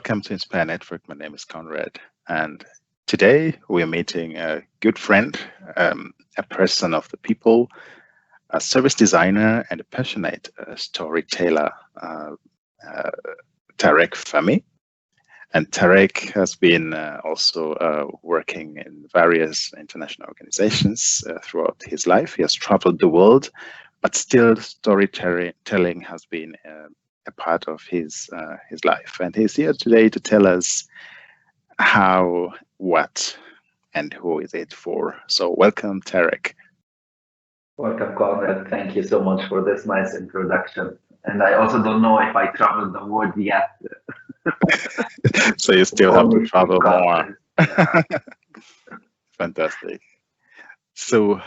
welcome to Inspire Network. My name is Conrad, and today we are meeting a good friend, a person of the people, a service designer, and a passionate storyteller, Tarek Fami. And Tarek has been also working in various international organizations throughout his life. He has traveled the world, but still storytelling has been a part of his life. And he's here today to tell us how, what, and who is it for. So welcome, Tarek. Welcome, Conrad. Thank you so much for this nice introduction. And I also don't know if I traveled the world yet. So you still have to Only travel more. Yeah. Fantastic. So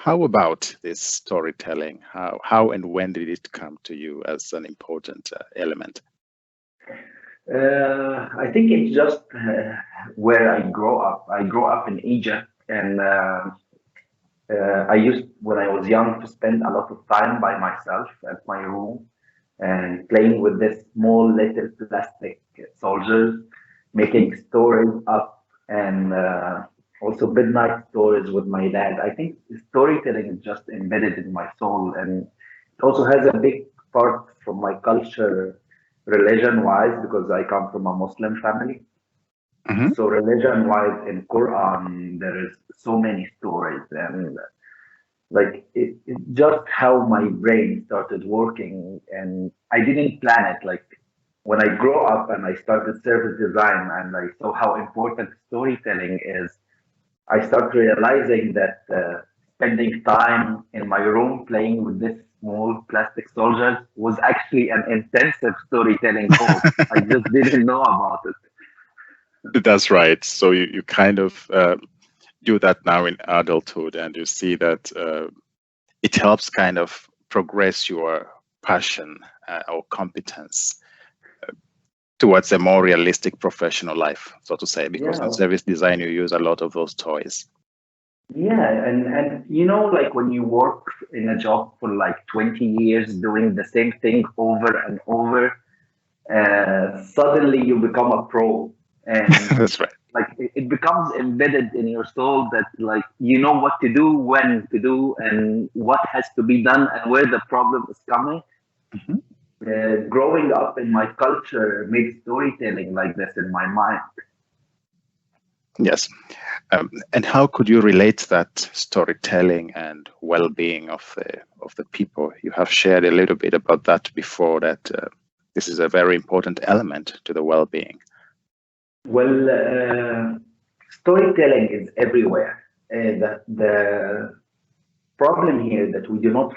how about this storytelling? How and when did it come to you as an important element? I think it's just where I grew up. I grew up in Egypt, and I used, when I was young, to spend a lot of time by myself at my room and playing with this small little plastic soldiers, making stories up, and also midnight stories with my dad. I think storytelling is just embedded in my soul, and it also has a big part from my culture, religion-wise, because I come from a Muslim family. Hmm. So religion-wise, in Quran, there is so many stories, and like it's just how my brain started working, and I didn't plan it. Like when I grew up and I started service design, and I saw how important storytelling is, I started realizing that spending time in my room playing with this small plastic soldiers was actually an intensive storytelling course. I just didn't know about it. That's right. So you kind of do that now in adulthood, and you see that it helps kind of progress your passion or competence towards a more realistic professional life, so to say, because in Yeah, service design you use a lot of those toys. yeah, and like when you work in a job for like 20 years doing the same thing over and over, suddenly you become a pro, and That's right. like it becomes embedded in your soul that like you know what to do, when to do, and what has to be done, and where the problem is coming. Mhm. Growing up in my culture made storytelling like this in my mind. Yes. And how could you relate that storytelling and well-being of the people? You have shared a little bit about that before, that this is a very important element to the well-being. Well, storytelling is everywhere. The problem here that we do not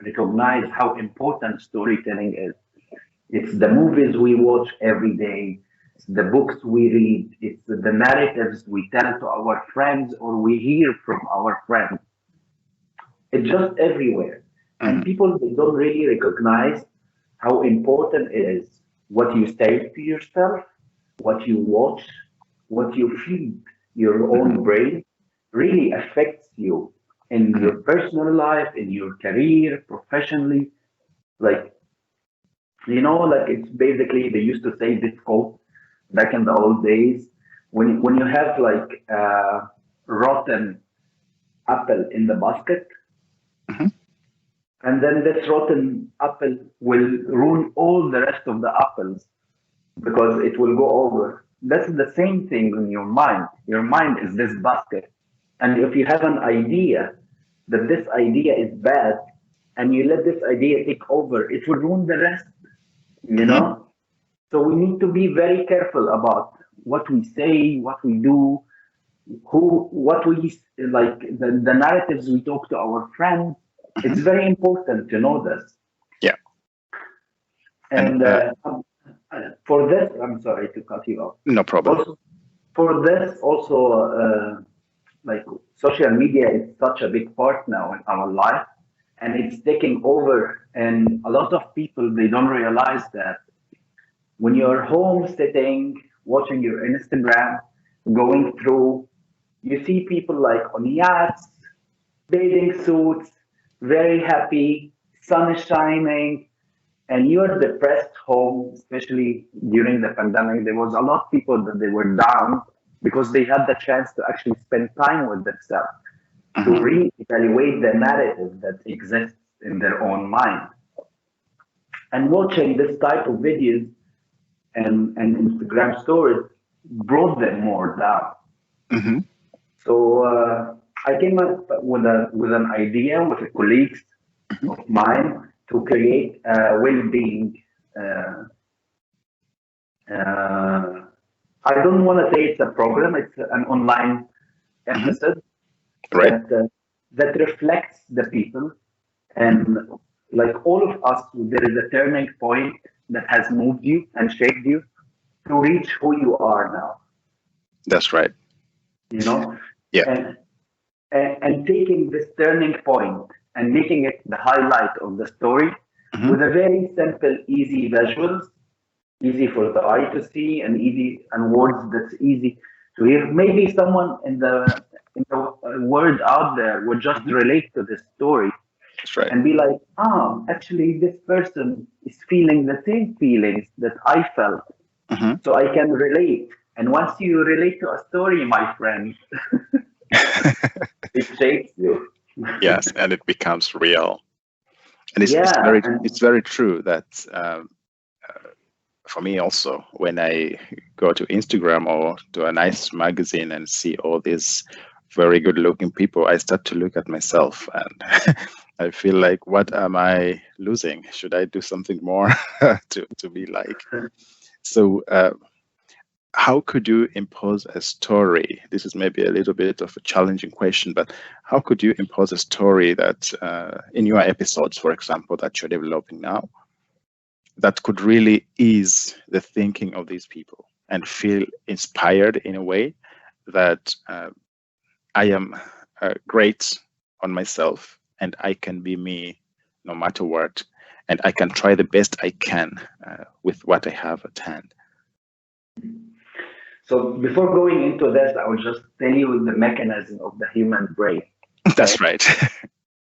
recognize how important storytelling is. It's the movies we watch every day, it's the books we read, it's the narratives we tell to our friends or we hear from our friends. It's just everywhere. And Mhm. people, they don't really recognize how important it is what you say to yourself, what you watch, what you feed your Mhm. own brain really affects you in Mhm. your personal life, in your career, professionally. Like, like it's basically, they used to say this quote back in the old days, when you have like a rotten apple in the basket, Mhm. and then this rotten apple will ruin all the rest of the apples because it will go over. That's the same thing in your mind. Your mind is this basket. And if you have an idea that this idea is bad and you let this idea take over, it will ruin the rest, you Mhm. know? So we need to be very careful about what we say, what we do, what we like, the narratives we talk to our friends. Mhm. It's very important to know this. Yeah. And And for this, I'm sorry to cut you off. no problem. Also, for this, also, like social media is such a big part now in our life, and it's taking over. And a lot of people, they don't realize that when you're home sitting, watching your Instagram, going through, you see people like on yachts, bathing suits, very happy, sun is shining, and you're depressed home, especially during the pandemic, there was a lot of people that they were down because they had the chance to actually spend time with themselves, to Hmm. reevaluate the narrative that exists in their own mind. And watching this type of videos and Instagram stories brought them more down. Hmm. So I came up with an idea with a colleagues of mine to create a well-being. Uh, uh, I don't want to say it's a program; it's an online Hmm. episode Right. that reflects the people, and like all of us, there is a turning point that has moved you and shaped you to reach who you are now. That's right. You know, Yeah. and and taking this turning point and making it the highlight of the story Hmm. with a very simple, easy visuals, easy for the eye to see, and easy and words that's easy to hear. Maybe someone in the world out there would just Hmm. relate to this story That's right. and be like, actually, this person is feeling the same feelings that I felt, Hmm. so I can relate. And once you relate to a story, my friend, it shapes you. Yes, and it becomes real. And Yeah, and it's very true that for me also, when I go to Instagram or to a nice magazine and see all these very good looking people, I start to look at myself and I feel like, what am I losing? Should I do something more to be like? So how could you impose a story? This is maybe a little bit of a challenging question, but how could you impose a story that in your episodes, for example, that you're developing now, that could really ease the thinking of these people and feel inspired in a way that I am great on myself and I can be me no matter what, and I can try the best I can with what I have at hand. so before going into this, I will just tell you the mechanism of the human brain. That's Okay. right.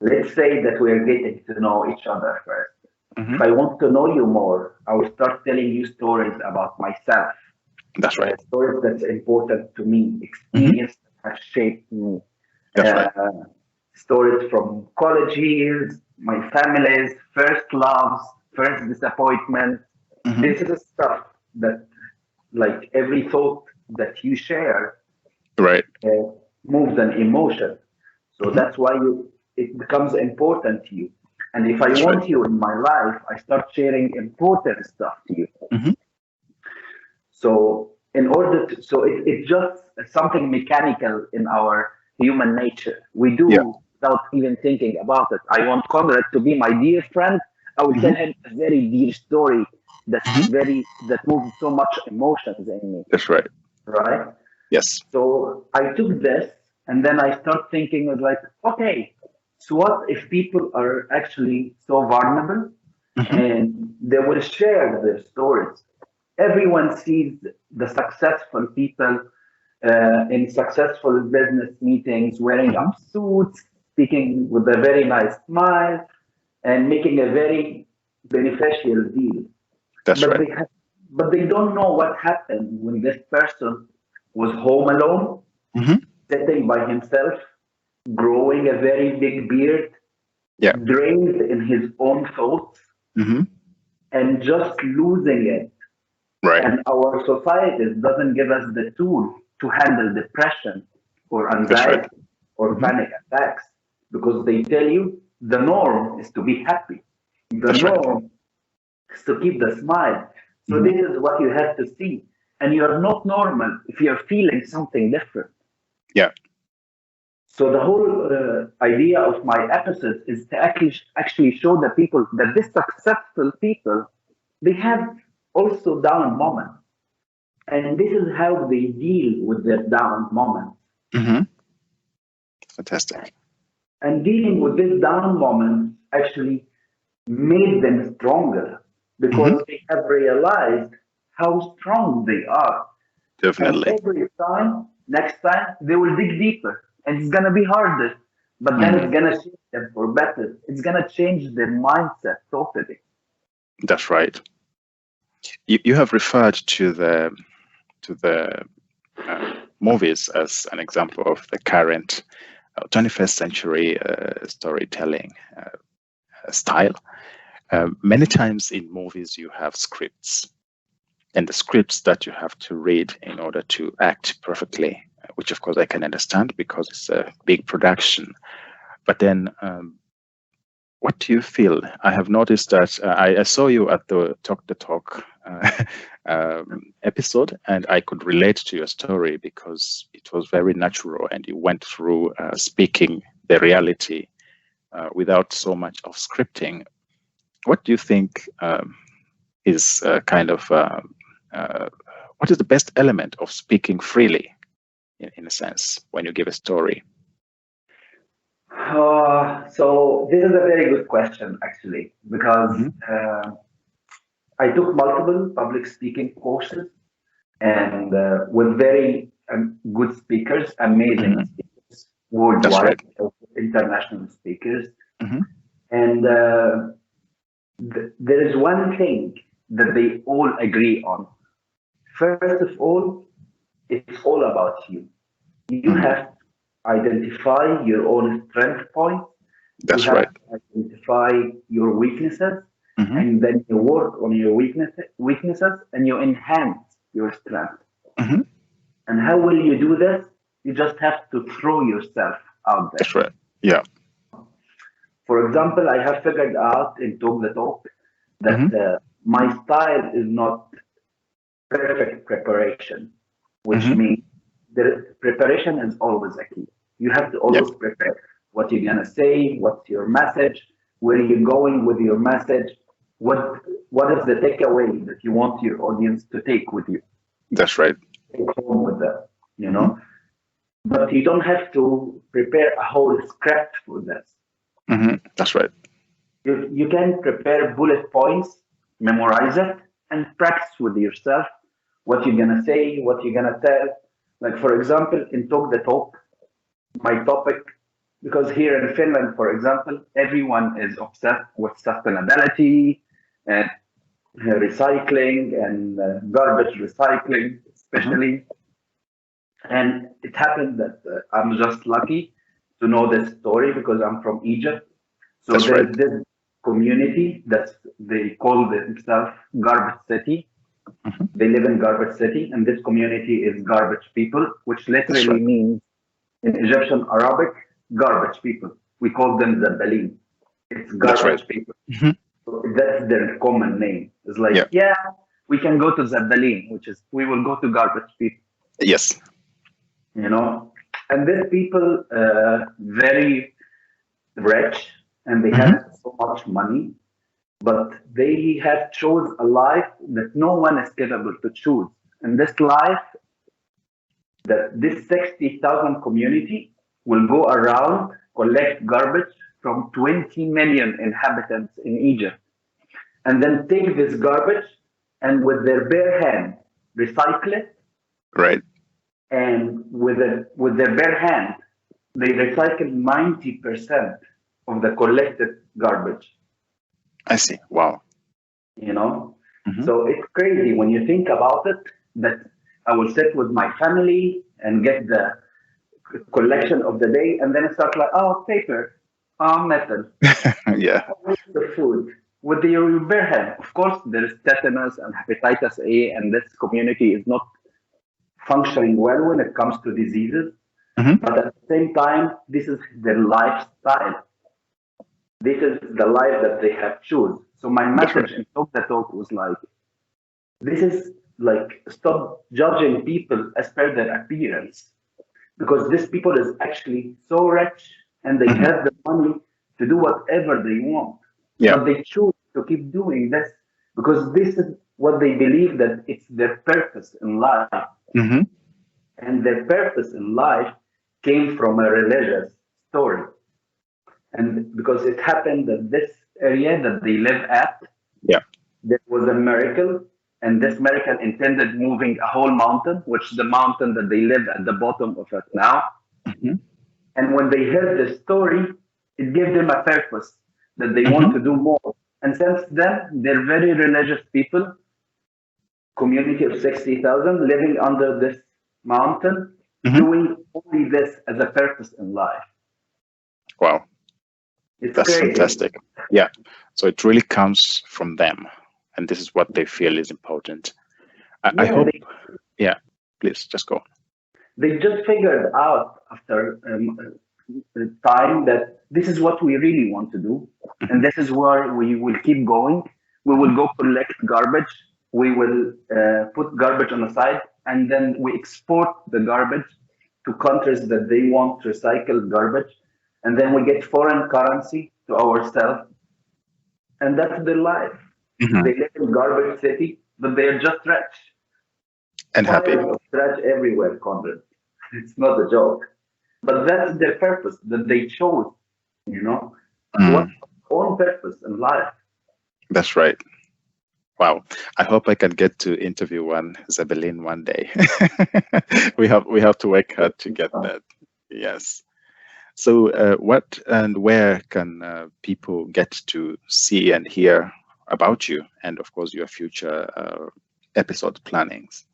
Let's say that we are getting to know each other first. Hmm. If I want to know you more, I will start telling you stories about myself, That's right. stories that's important to me, Hmm. experience that have shaped me, That's right. uh, stories from college years, my family's first loves, first disappointment. Hmm. This is the stuff that, like every thought that you share, Right. uh, moves an emotion. So Hmm. that's why it becomes important to you. And if I That's right. want you in my life, I start sharing important stuff to you. Hmm. So in order to, so it's just something mechanical in our human nature. We Yeah. do without even thinking about it. I want Conrad to be my dear friend. I will tell Hmm. him a very dear story Hmm. that moves so much emotions in me, That's right. right? Yes. So I took this and then I start thinking of like, okay, so what if people are actually so vulnerable Hmm. and they will share their stories? Everyone sees the successful people in successful business meetings wearing Hmm. up suits, speaking with a very nice smile, and making a very beneficial deal. That's But right. they don't know what happened when this person was home alone, Hmm. sitting by himself, growing a very big beard, Yeah. drained in his own thoughts, Hmm. and just losing it. Right. And our society doesn't give us the tool to handle depression or That's right. anxiety or Hmm. panic attacks because they tell you the norm is to be happy. The That's right. norm is to keep the smile. So Hmm. this is what you have to see. And you're not normal if you're feeling something different. Yeah. So the whole idea of my episodes is to actually show the people that these successful people, they have also down moments. And this is how they deal with their down moments. Hmm. Fantastic. And dealing with these down moments actually made them stronger Hmm. because they have realized how strong they are. And Definitely. every time, next time, they will dig deeper. And it's going to be harder. But then Mm. it's going to change them for better. It's going to change their mindset totally. That's right. You have referred to the movies as an example of the current 21st century storytelling style. Many times in movies you have scripts, and the scripts that you have to read in order to act perfectly, which of course I can understand because it's a big production. But then what do you feel? I have noticed that I saw you at the Talk the Talk episode, and I could relate to your story because it was very natural, and you went through speaking the reality without so much of scripting. What do you think is what is the best element of speaking freely, in a sense, when you give a story? So this is a very good question, actually, because I took multiple public speaking courses and with very good speakers, amazing speakers, worldwide, international speakers. And there is one thing that they all agree on. First of all, it's all about you. You have to identify your own strength points. That's you have right. to identify your weaknesses, and then you work on your weaknesses and you enhance your strength. And how will you do this? You just have to throw yourself out there. That's right. Yeah. For example, I have figured out in Talk the Talk that my style is not perfect preparation, which means the preparation is always a key. You have to always prepare what you're gonna say, what's your message, where you're going with your message, what is the takeaway that you want your audience to take with you. That's right. Take home with them, you know. But you don't have to prepare a whole script for this. That's right. You can prepare bullet points, memorize it, and practice with yourself what you're gonna say, what you're gonna tell. Like for example, in Talk the Talk, my topic, because here in Finland, for example, everyone is obsessed with sustainability and recycling and garbage recycling, especially. And it happened that I'm just lucky to know this story because I'm from Egypt. So there's this community that they call themselves Garbage City. They live in Garbage City, and this community is garbage people, which literally means in Egyptian Arabic, garbage people. We call them Zabbaleen. It's garbage people. So that's their common name. It's like, we can go to Zabbaleen, which is we will go to garbage people. Yes. You know, and these people very rich and they have so much money, but they have chose a life that no one is capable to choose. And this life, that this 60,000 community will go around, collect garbage from 20 million inhabitants in Egypt, and then take this garbage and with their bare hand recycle it. Right. And with their bare hand, they recycle 90% of the collected garbage. I see. Wow. You know? So it's crazy when you think about it, that I will sit with my family and get the collection of the day, and then it starts like, oh, paper, oh, metal, the food. With your bare hand, of course, there is tetanus and hepatitis A, and this community is not functioning well when it comes to diseases. But at the same time, this is their lifestyle. This is the life that they have chosen. So my message in Talk the Talk was like, this is like, stop judging people as per their appearance, because these people is actually so rich and they have the money to do whatever they want. But they choose to keep doing this because this is what they believe that it's their purpose in life. And their purpose in life came from a religious story. And because it happened that this area that they live at, there was a miracle, and this miracle intended moving a whole mountain, which is the mountain that they live at the bottom of it now. And when they heard the story, it gave them a purpose that they want to do more. And since then, they're very religious people, community of 60,000 living under this mountain, Hmm. doing only this as a purpose in life. Wow, It's that's crazy. fantastic. Yeah, so it really comes from them, and this is what they feel is important. I Yeah, hope. Yeah, please just go. they just figured out after time that this is what we really want to do, Hmm. and this is where we will keep going. We will go collect garbage. We will put garbage on the side, and then we export the garbage to countries that they want recycled garbage, and then we get foreign currency to ourselves, and that's their life. Hmm. They live in garbage city, but they are just rich. And happy. Piles of trash everywhere, Conrad. It's not a joke. But that's their purpose that they chose, you know. What's Mm, their own purpose in life? that's right. Wow. I hope I can get to interview one Zebelin one day. We have to work hard to get that. Yes. So, what and where can people get to see and hear about you, and of course your future episode plannings?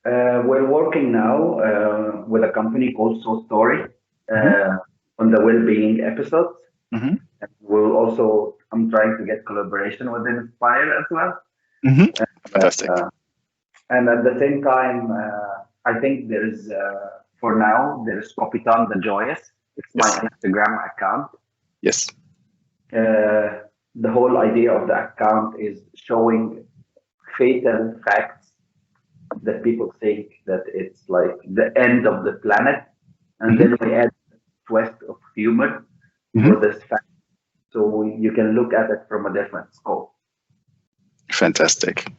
We're working now with a company called So Story Hmm. uh, on the well-being episodes. Hmm. And we'll also, I'm trying to get collaboration with Inspire as well. Hmm. Uh, Fantastic. and at the same time, I think there's, for now, there's Copitan the Joyous. It's my Yes. Instagram account. Yes. The whole idea of the account is showing fatal facts that people think that it's like the end of the planet, and Hmm. then we add a twist of humor Hmm. for this fact, so you can look at it from a different scope. Fantastic. So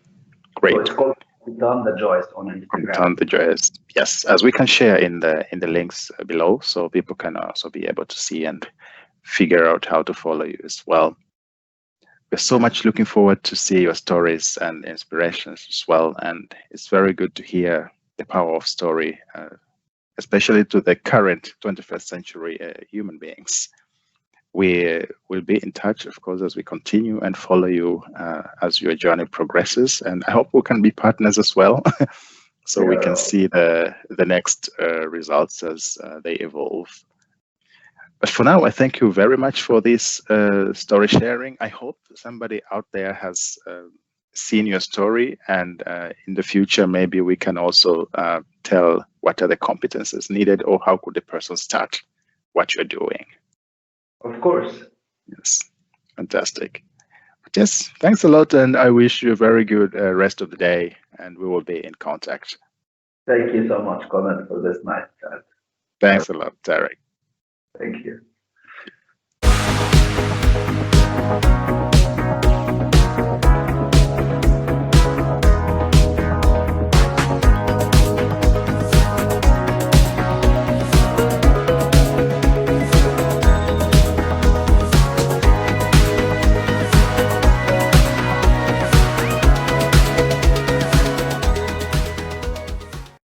Great. it's called Done the Joyce on Instagram. Tom the Joyous. Yes, as we can share in the links below, so people can also be able to see and figure out how to follow you as well. We're so much looking forward to see your stories and inspirations as well, and it's very good to hear the power of story, especially to the current 21st century human beings. We will be in touch, of course, as we continue and follow you as your journey progresses, and I hope we can be partners as well. So we can Yeah, see the next results as they evolve. But for now, I thank you very much for this story sharing. I hope somebody out there has seen your story, and in the future, maybe we can also tell what are the competences needed, or how could the person start what you're doing. of course. Yes, fantastic. Yes, thanks a lot, and I wish you a very good rest of the day, and we will be in contact. Thank you so much, Colin, for this nice chat. Thanks a lot, Tarek. Thank you.